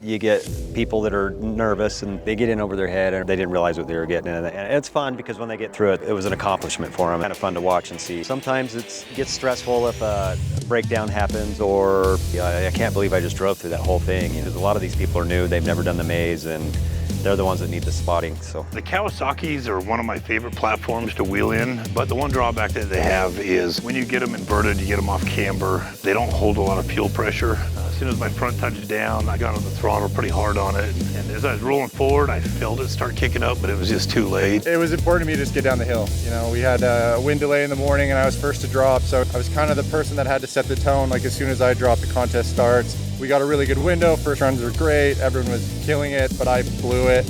you get people that are nervous and they get in over their head and they didn't realize what they were getting. And it's fun because when they get through it, it was an accomplishment for them. Kind of fun to watch and see. Sometimes it gets stressful if a breakdown happens or I can't believe I just drove through that whole thing. You know, a lot of these people are new, they've never done the maze, and they're the ones that need the spotting. So the Kawasaki's are one of my favorite platforms to wheel in, but the one drawback that they have is when you get them inverted, you get them off camber, they don't hold a lot of fuel pressure. As soon as my front touched down, I got on the throttle pretty hard on it, and as I was rolling forward, I felt it start kicking up, but it was just too late. It was important to me to just get down the hill. You know, we had a wind delay in the morning and I was first to drop, so I was kind of the person that had to set the tone. Like as soon as I dropped, the contest starts. We got a really good window, first runs were great, everyone was killing it, but I blew it.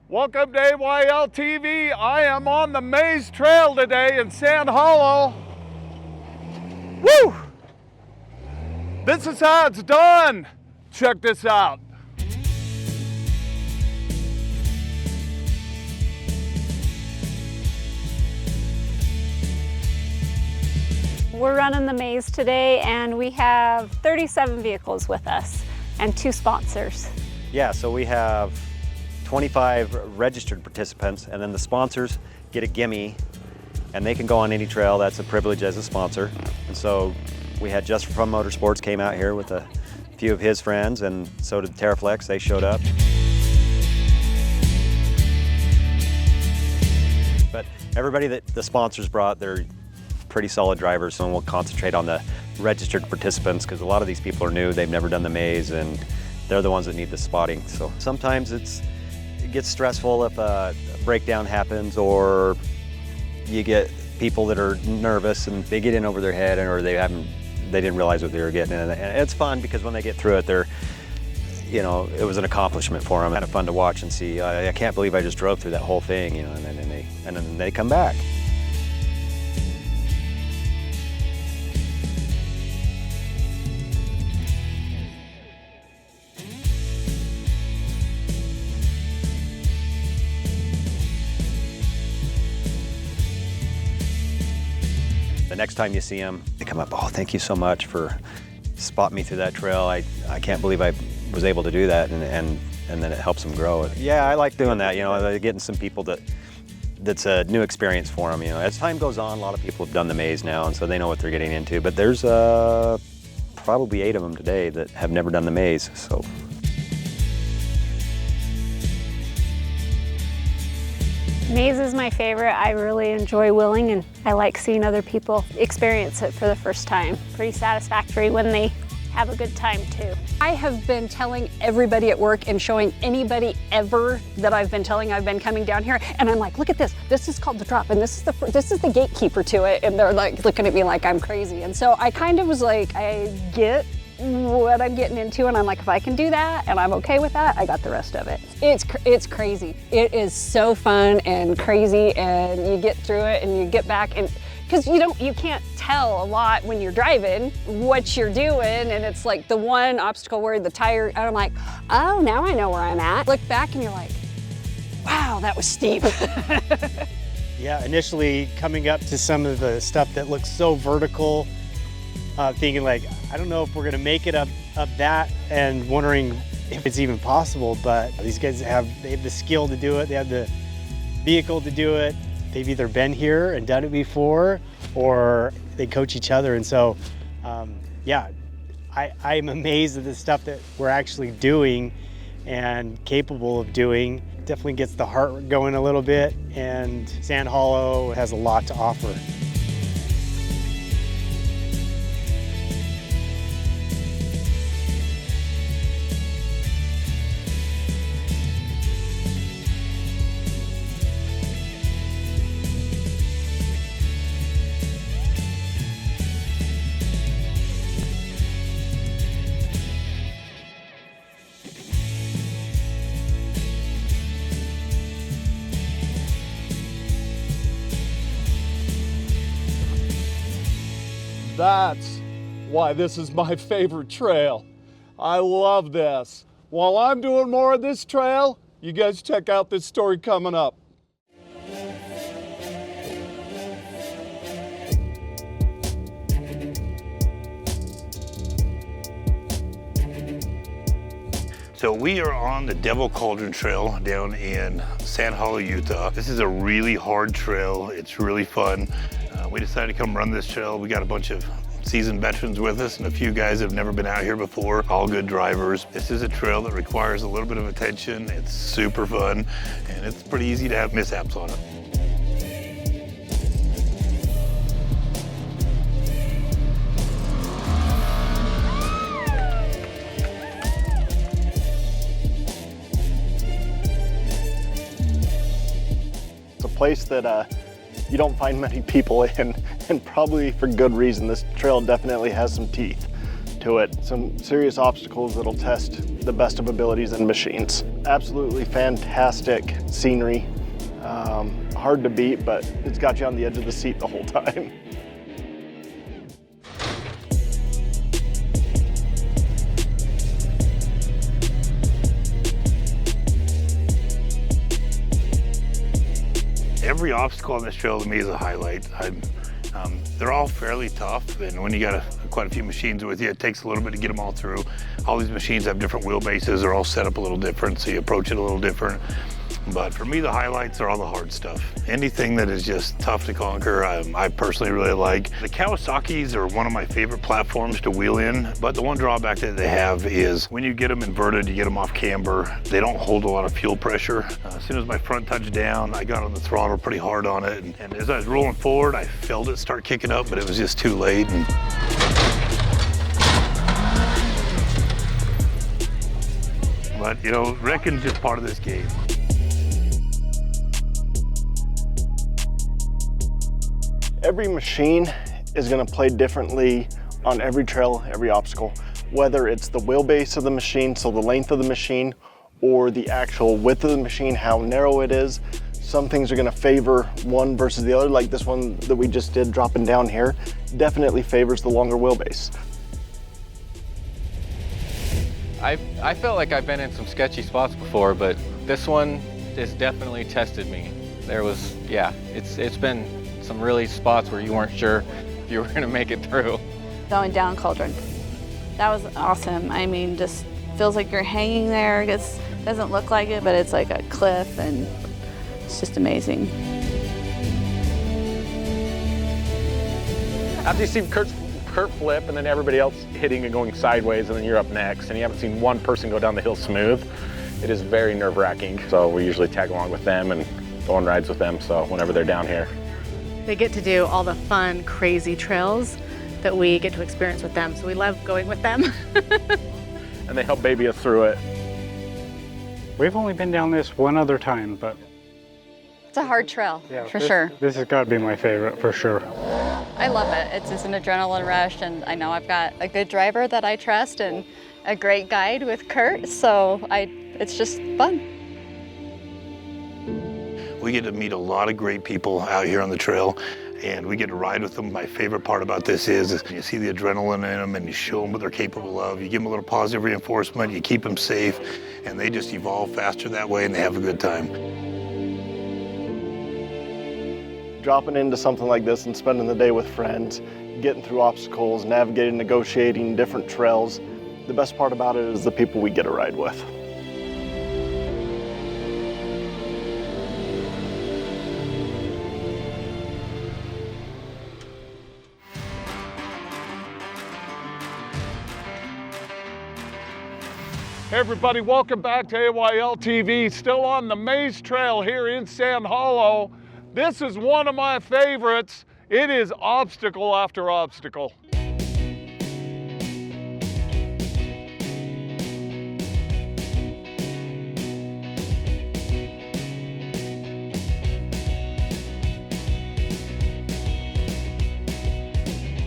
Welcome to AYL TV. I am on the Maze Trail today in Sand Hollow. Woo! This is how it's done. Check this out. We're running the maze today and we have 37 vehicles with us and 2 sponsors. yeah, so we have 25 registered participants, and then the sponsors get a gimme and they can go on any trail. That's a privilege as a sponsor. And so we had Just for Fun Motorsports came out here with a few of his friends, and so did Terraflex. They showed up. But everybody that the sponsors brought, they're pretty solid drivers, and we'll concentrate on the registered participants because a lot of these people are new, they've never done the maze, and they're the ones that need the spotting. So sometimes it gets stressful if a breakdown happens or you get people that are nervous and they get in over their head or they didn't realize what they were getting. And it's fun because when they get through it, it was an accomplishment for them. Kind of fun to watch and see. I can't believe I just drove through that whole thing, and then they come back. The next time you see them, they come up, oh, thank you so much for spotting me through that trail. I can't believe I was able to do that, and then it helps them grow. Yeah, I like doing that, getting some people that's a new experience for them. As time goes on, a lot of people have done the maze now, and so they know what they're getting into, but there's probably 8 of them today that have never done the maze, so. Maze is my favorite. I really enjoy wheeling and I like seeing other people experience it for the first time. Pretty satisfactory when they have a good time too. I have been telling everybody at work and showing anybody ever that I've been telling I've been coming down here, and I'm like, look at this. This is called the drop, and this is the gatekeeper to it, and they're like looking at me like I'm crazy. And so I kind of was like, I get what I'm getting into, and I'm like, if I can do that and I'm okay with that, I got the rest of it. It's crazy. It is so fun and crazy, and you get through it and you get back, and because you can't tell a lot when you're driving what you're doing, and it's like the one obstacle where the tire, and I'm like, oh, now I know where I'm at. Look back and you're like, wow, that was steep. Yeah, initially coming up to some of the stuff that looks so vertical, thinking like, I don't know if we're gonna make it up that, and wondering if it's even possible, but these guys they have the skill to do it, they have the vehicle to do it. They've either been here and done it before, or they coach each other. And so, yeah, I'm amazed at the stuff that we're actually doing and capable of doing. Definitely gets the heart going a little bit, and Sand Hollow has a lot to offer. That's why this is my favorite trail. I love this. While I'm doing more of this trail, You guys check out this story coming up. So we are on the Devil Cauldron Trail down in Sand Hollow, Utah. This is a really hard trail. It's really fun. We decided to come run this trail. We got a bunch of seasoned veterans with us and a few guys that have never been out here before, all good drivers. This is a trail that requires a little bit of attention. It's super fun, and it's pretty easy to have mishaps on it. Place that you don't find many people in, and probably for good reason. This trail definitely has some teeth to it, some serious obstacles that'll test the best of abilities and machines. Absolutely fantastic scenery, hard to beat, but it's got you on the edge of the seat the whole time. Every obstacle on this trail to me is a highlight. They're all fairly tough, and when you got quite a few machines with you, it takes a little bit to get them all through. All these machines have different wheelbases. They're all set up a little different, so you approach it a little different. But for me, the highlights are all the hard stuff. Anything that is just tough to conquer, I personally really like. The Kawasaki's are one of my favorite platforms to wheel in, but the one drawback that they have is when you get them inverted, you get them off camber, they don't hold a lot of fuel pressure. As soon as my front touched down, I got on the throttle pretty hard on it, and as I was rolling forward, I felt it start kicking up, but it was just too late. But you know, wrecking's just part of this game. Every machine is going to play differently on every trail, every obstacle, whether it's the wheelbase of the machine, so the length of the machine, or the actual width of the machine, how narrow it is. Some things are going to favor one versus the other, like this one that we just did dropping down here, definitely favors the longer wheelbase. I felt like I've been in some sketchy spots before, but this one has definitely tested me. It's been some really spots where you weren't sure if you were gonna make it through. Going down Cauldron, that was awesome. I mean, just feels like you're hanging there. It doesn't look like it, but it's like a cliff, and it's just amazing. After you see Kurt flip and then everybody else hitting and going sideways, and then you're up next, and you haven't seen one person go down the hill smooth, it is very nerve-wracking. So we usually tag along with them and go on rides with them, so whenever they're down here. They get to do all the fun, crazy trails that we get to experience with them. So we love going with them. And they help baby us through it. We've only been down this one other time, but It's a hard trail, for sure. This has got to be my favorite, for sure. I love it. It's just an adrenaline rush, and I know I've got a good driver that I trust and a great guide with Kurt, so it's just fun. We get to meet a lot of great people out here on the trail, and we get to ride with them. My favorite part about this is you see the adrenaline in them, and you show them what they're capable of. You give them a little positive reinforcement, you keep them safe, and they just evolve faster that way, and they have a good time. Dropping into something like this and spending the day with friends, getting through obstacles, navigating, negotiating different trails, the best part about it is the people we get to ride with. Hey everybody, welcome back to AYL TV. Still on the Maze Trail here in Sand Hollow. This is one of my favorites. It is obstacle after obstacle.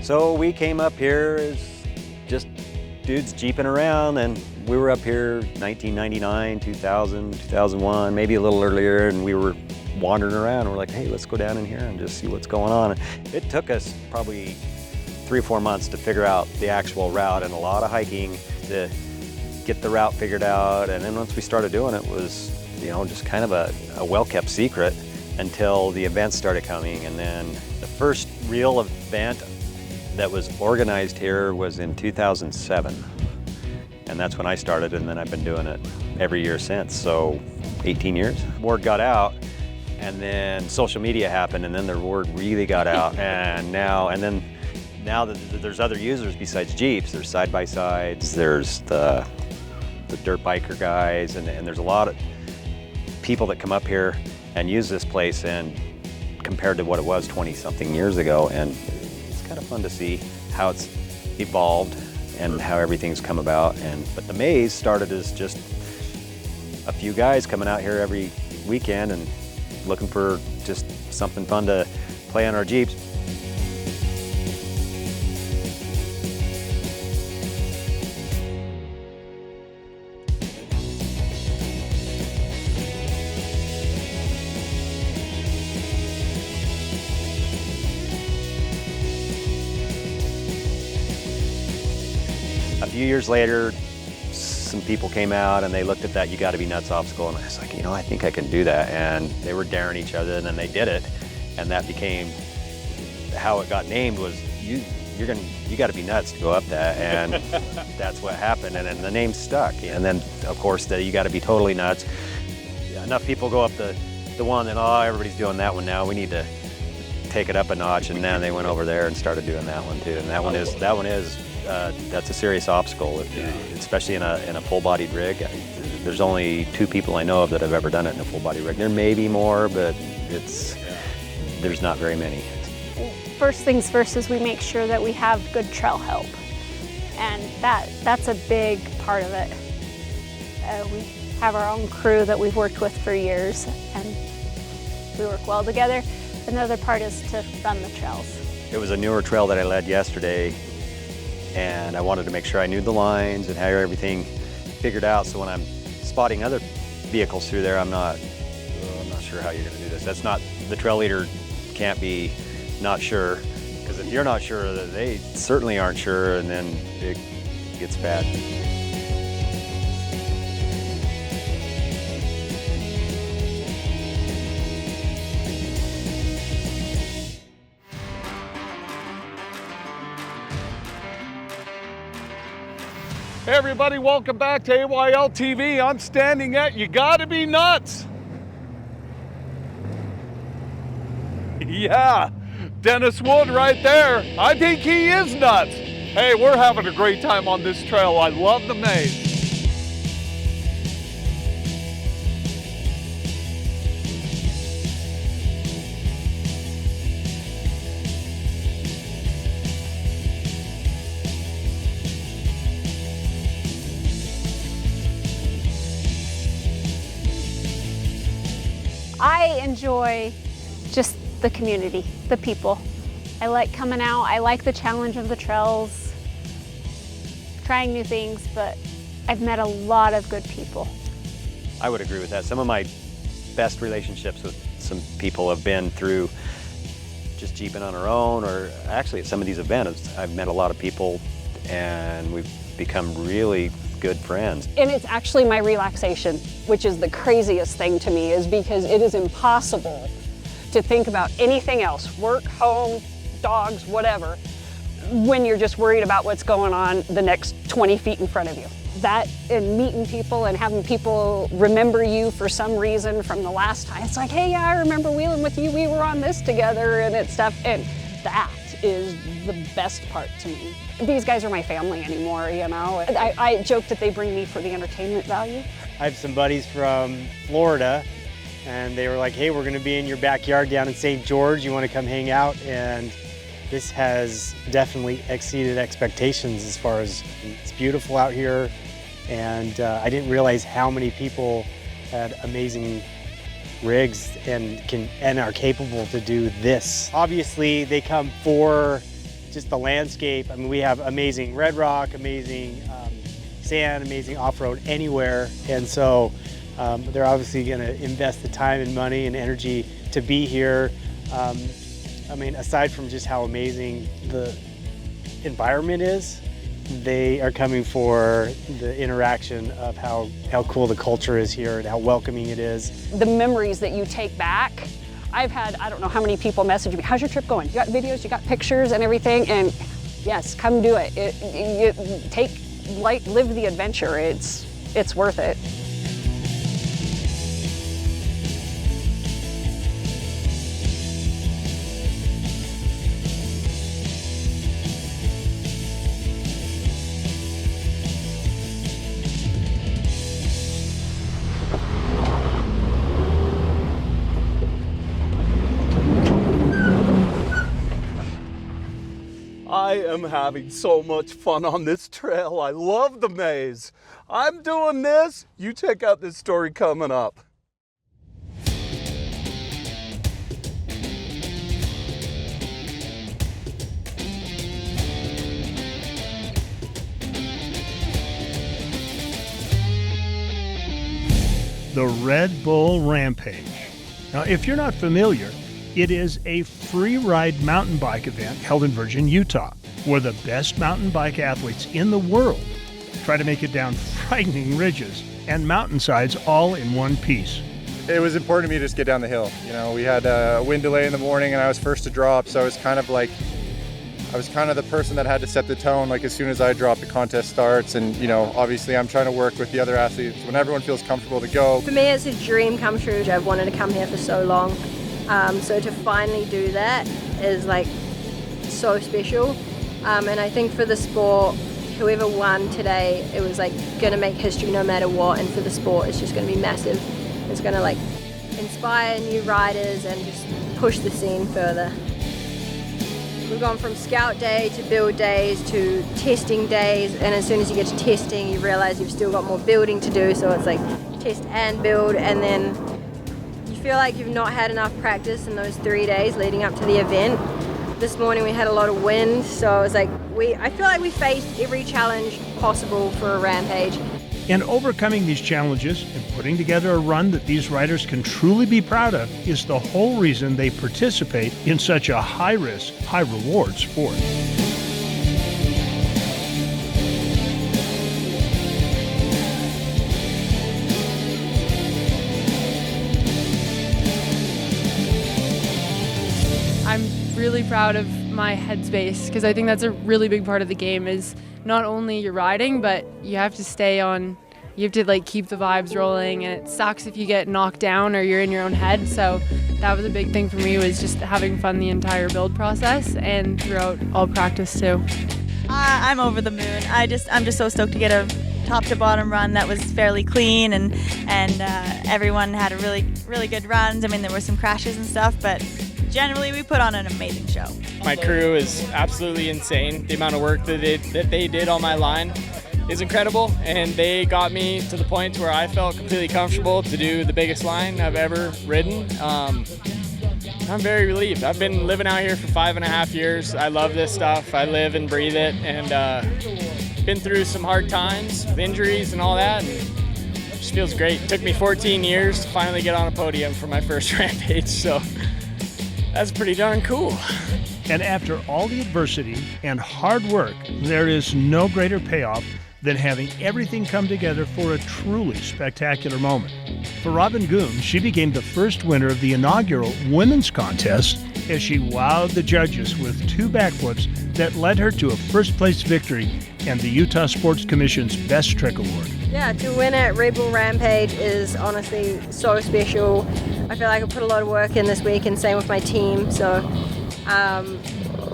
So we came up here as just dudes jeeping around, and we were up here 1999, 2000, 2001, maybe a little earlier, and we were wandering around. We're like, hey, let's go down in here and just see what's going on. It took us probably 3 or 4 months to figure out the actual route, and a lot of hiking to get the route figured out. And then once we started doing it, it was you know, just kind of a well-kept secret until the events started coming. And then the first real event that was organized here was in 2007. And that's when I started, and then I've been doing it every year since, so 18 years. Word got out, and then social media happened, and then the word really got out, and now that there's other users besides Jeeps. There's side-by-sides, there's the dirt biker guys, and there's a lot of people that come up here and use this place, and compared to what it was 20-something years ago, and it's kind of fun to see how it's evolved and how everything's come about. But the maze started as just a few guys coming out here every weekend and looking for just something fun to play on our Jeeps. A few years later, some people came out and they looked at that "you gotta be nuts" obstacle, and I was like, you know, I think I can do that. And they were daring each other, and then they did it, and that became how it got named. Was you gotta be nuts to go up that, and that's what happened. And then the name stuck. And then of course the "you gotta be totally nuts." Enough people go up the one that, oh, everybody's doing that one now, we need to take it up a notch, and then they went over there and started doing that one too. And that one is that's a serious obstacle, especially in a full-bodied rig. There's only 2 people I know of that have ever done it in a full-body rig. There may be more, but there's not very many. First things first is we make sure that we have good trail help, and that's a big part of it. We have our own crew that we've worked with for years, and we work well together. Another part is to run the trails. It was a newer trail that I led yesterday, and I wanted to make sure I knew the lines and had everything figured out, so when I'm spotting other vehicles through there, I'm not sure how you're going to do this. That's not, the trail leader can't be not sure, because if you're not sure, they certainly aren't sure, and then it gets bad. Hey everybody, welcome back to AYL TV. I'm standing at You Gotta Be Nuts. Yeah, Dennis Wood right there. I think he is nuts. Hey, we're having a great time on this trail. I love the maze. I enjoy just the community, the people. I like coming out, I like the challenge of the trails, trying new things, but I've met a lot of good people. I would agree with that. Some of my best relationships with some people have been through just jeeping on our own, or actually at some of these events, I've met a lot of people and we've become really good friends. And it's actually my relaxation, which is the craziest thing to me, is because it is impossible to think about anything else, work, home, dogs, whatever, when you're just worried about what's going on the next 20 feet in front of you. That and meeting people and having people remember you for some reason from the last time. It's like, hey, yeah, I remember wheeling with you, we were on this together, and it's stuff, and that is the best part to me. These guys are my family anymore, you know. I joke that they bring me for the entertainment value. I have some buddies from Florida, and they were like, hey, we're gonna be in your backyard down in St. George, you wanna come hang out? And this has definitely exceeded expectations as far as it's beautiful out here, and I didn't realize how many people had amazing rigs and are capable to do this. Obviously, they come for just the landscape. I mean, we have amazing red rock, amazing sand, amazing off-road anywhere, and so they're obviously going to invest the time and money and energy to be here. I mean, aside from just how amazing the environment is, They are coming for the interaction of how cool the culture is here and how welcoming it is. The memories that you take back. I've had, I don't know how many people message me, how's your trip going? You got videos, you got pictures and everything, and yes, come do it. Live the adventure. It's worth it. I am having so much fun on this trail. I love the maze. I'm doing this. You check out this story coming up. The Red Bull Rampage. Now, if you're not familiar, it is a free ride mountain bike event held in Virgin, Utah, where the best mountain bike athletes in the world try to make it down frightening ridges and mountainsides all in one piece. It was important to me to just get down the hill. You know, we had a wind delay in the morning and I was first to drop, so I was kind of the person that had to set the tone. Like as soon as I drop, the contest starts, and you know, obviously I'm trying to work with the other athletes when everyone feels comfortable to go. For me, it's a dream come true. I've wanted to come here for so long. So to finally do that is like so special. And I think for the sport, whoever won today, it was like gonna make history no matter what. And for the sport, it's just gonna be massive. It's gonna like inspire new riders and just push the scene further. We've gone from scout day to build days to testing days, and as soon as you get to testing, you realize you've still got more building to do. So it's like test and build, and then you feel like you've not had enough practice in those 3 days leading up to the event. This morning we had a lot of wind, so it was like I feel like we faced every challenge possible for a rampage. And overcoming these challenges and putting together a run that these riders can truly be proud of is the whole reason they participate in such a high-risk, high-reward sport. I'm really proud of my headspace because I think that's a really big part of the game is not only your riding, but you have to like keep the vibes rolling, and it sucks if you get knocked down or you're in your own head. So that was a big thing for me, was just having fun the entire build process and throughout all practice too. I'm over the moon. I'm just so stoked to get a top to bottom run that was fairly clean, and everyone had a really good runs. I mean, there were some crashes and stuff, but generally we put on an amazing show. My crew is absolutely insane. The amount of work that they did on my line is incredible, and they got me to the point where I felt completely comfortable to do the biggest line I've ever ridden. I'm very relieved. I've been living out here for 5.5 years. I love this stuff. I live and breathe it, and been through some hard times with injuries and all that, and it just feels great. It took me 14 years to finally get on a podium for my first rampage, so that's pretty darn cool. And after all the adversity and hard work, there is no greater payoff than having everything come together for a truly spectacular moment. For Robin Goon, she became the first winner of the inaugural women's contest as she wowed the judges with 2 backflips that led her to a first-place victory and the Utah Sports Commission's Best Trick Award. Yeah, to win at Red Bull Rampage is honestly so special. I feel like I put a lot of work in this week, and same with my team. So,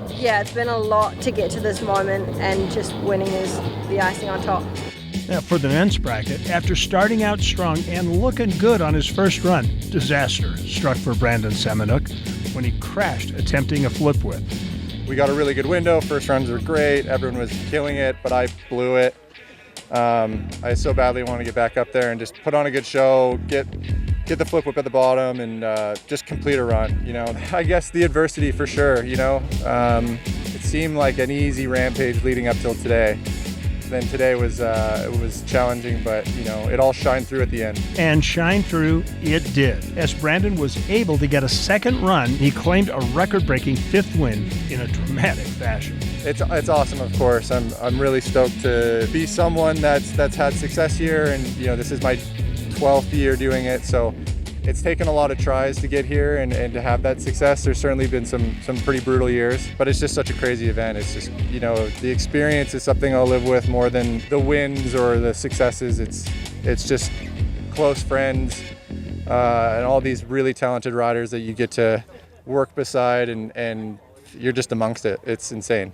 yeah, it's been a lot to get to this moment, and just winning is the icing on top. Now, for the men's bracket, after starting out strong and looking good on his first run, disaster struck for Brandon Semenuk when he crashed attempting a flip whip. We got a really good window. First runs were great. Everyone was killing it, but I blew it. I so badly want to get back up there and just put on a good show, get the flip whip at the bottom, and just complete a run. You know, I guess the adversity for sure. You know, it seemed like an easy rampage leading up till today. then today was it was challenging, but you know, it all shined through at the end. And shine through it did, as Brandon was able to get a second run. He claimed a record-breaking 5th win in a dramatic fashion. It's awesome, of course. I'm really stoked to be someone that's had success here, and you know, this is my 12th year doing it, so it's taken a lot of tries to get here and to have that success. There's certainly been some pretty brutal years, but it's just such a crazy event. It's just, you know, the experience is something I'll live with more than the wins or the successes. It's just close friends and all these really talented riders that you get to work beside, and you're just amongst it. It's insane.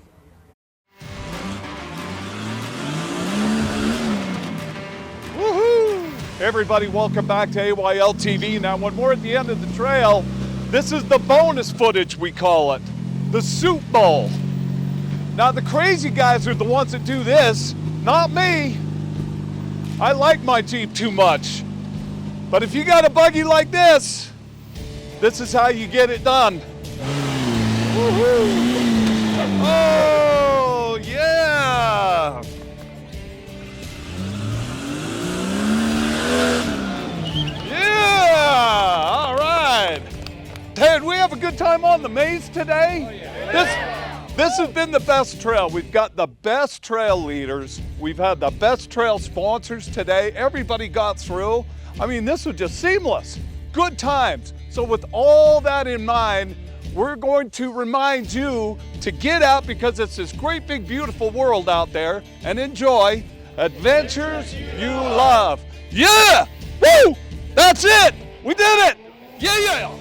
Everybody, welcome back to AYL TV. Now, when we're at the end of the trail, this is the bonus footage, we call it, the Soup Bowl. Now, the crazy guys are the ones that do this, not me. I like my Jeep too much. But if you got a buggy like this is how you get it done. Woo-hoo. Oh, yeah! All right. Hey, did we have a good time on the maze today? Oh, yeah. This has been the best trail. We've got the best trail leaders. We've had the best trail sponsors today. Everybody got through. I mean, this was just seamless. Good times. So with all that in mind, we're going to remind you to get out, because it's this great big beautiful world out there, and enjoy adventures you love. Yeah! Woo! That's it! We did it! Yeah, yeah!